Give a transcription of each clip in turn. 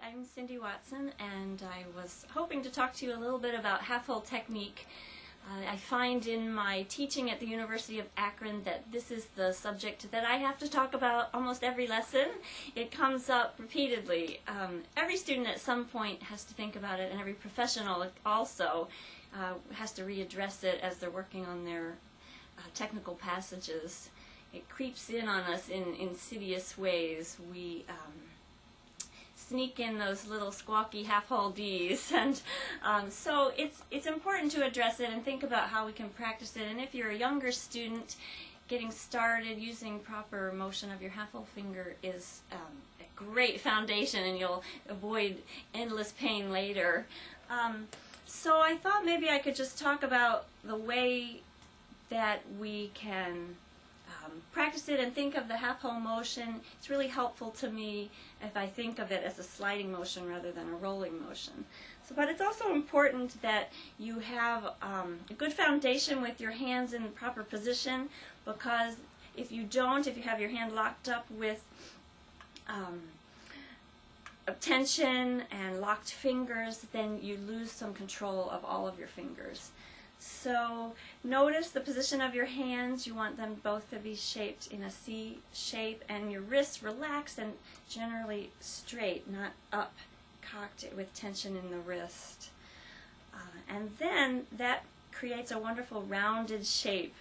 I'm Cindy Watson, and I was hoping to talk to you a little bit about half-hole technique. I find in my teaching at the University of Akron that this is the subject that I have to talk about almost every lesson. It comes up repeatedly. Every student at some point has to think about it, and every professional also has to readdress it as they're working on their technical passages. It creeps in on us in insidious ways. We sneak in those little squawky half-hole Ds, and so it's important to address it and think about how we can practice it. And if you're a younger student getting started, using proper motion of your half-hole finger is a great foundation, and you'll avoid endless pain later. So I thought maybe I could just talk about the way that we can practice it and think of the half-hole motion. It's really helpful to me if I think of it as a sliding motion rather than a rolling motion. But it's also important that you have a good foundation with your hands in the proper position, because if you don't, if you have your hand locked up with tension and locked fingers, then you lose some control of all of your fingers. So notice the position of your hands. You want them both to be shaped in a C shape, and your wrists relaxed and generally straight, not up, cocked with tension in the wrist. And then that creates a wonderful rounded shape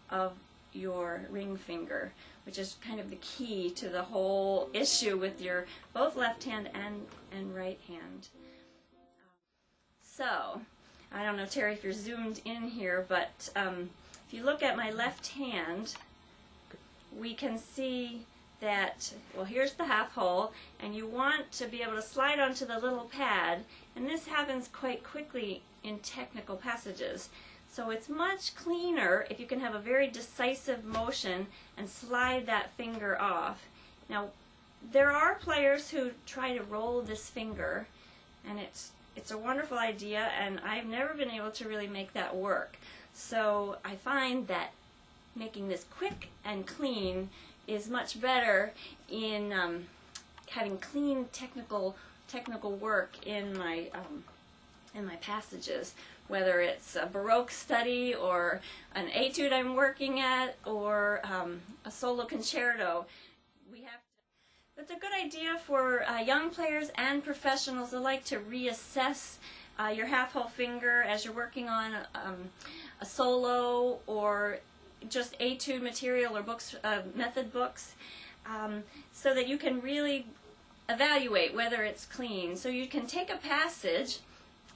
of your ring finger, which is kind of the key to the whole issue with your both left hand and right hand. So I don't know, Terry, if you're zoomed in here, but if you look at my left hand, we can see that, well, here's the half hole, and you want to be able to slide onto the little pad, and this happens quite quickly in technical passages. So it's much cleaner if you can have a very decisive motion and slide that finger off. Now, there are players who try to roll this finger, and it's a wonderful idea, and I've never been able to really make that work. So I find that making this quick and clean is much better in having clean technical work in my passages, whether it's a Baroque study or an etude I'm working at or a solo concerto. It's a good idea for young players and professionals alike to reassess your half-hole finger as you're working on a solo or just etude material or books, method books, so that you can really evaluate whether it's clean. So you can take a passage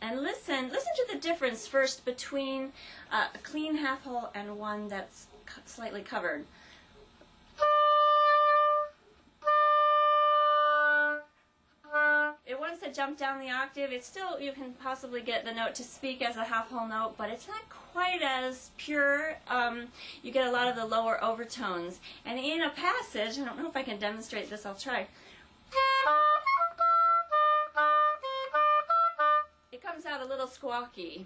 and listen to the difference first between a clean half-hole and one that's slightly covered. Once it jumped down the octave, it's still, you can possibly get the note to speak as a half-hole note, but it's not quite as pure. You get a lot of the lower overtones. And in a passage, I don't know if I can demonstrate this, I'll try. It comes out a little squawky.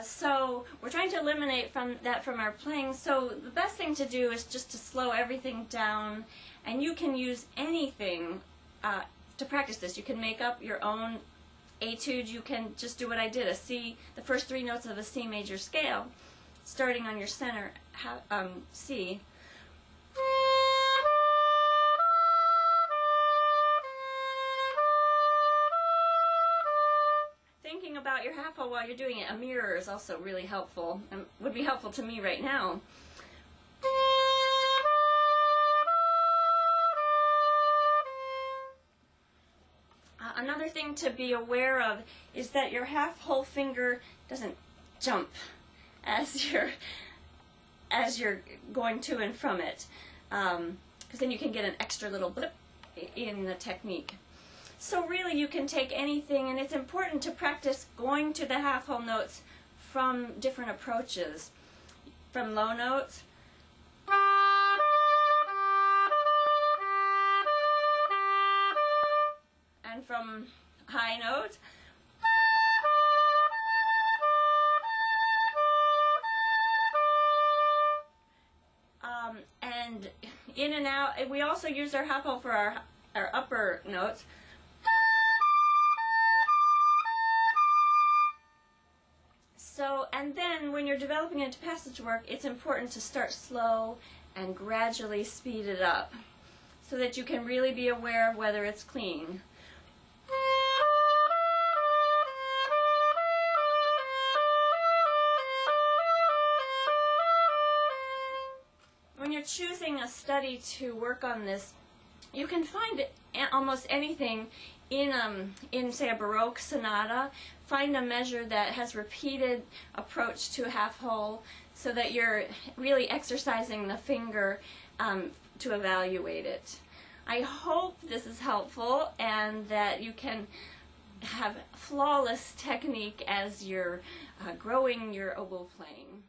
So we're trying to eliminate that from our playing. So the best thing to do is just to slow everything down, and you can use anything to practice this. You can make up your own etude. You can just do what I did, the first three notes of a C major scale, starting on your center C. Thinking about your half hole while you're doing it, a mirror is also really helpful, and would be helpful to me right now. Another thing to be aware of is that your half-hole finger doesn't jump as you're going to and from it, because then you can get an extra little blip in the technique. So really you can take anything, and it's important to practice going to the half-hole notes from different approaches. From low notes, and from high notes, and in and out. We also use our half hole for our upper notes. And then when you're developing into passage work, it's important to start slow and gradually speed it up so that you can really be aware of whether it's clean. When you're choosing a study to work on this, you can find almost anything in say a Baroque sonata. Find a measure that has repeated approach to a half whole so that you're really exercising the finger to evaluate it. I hope this is helpful and that you can have flawless technique as you're growing your oboe playing.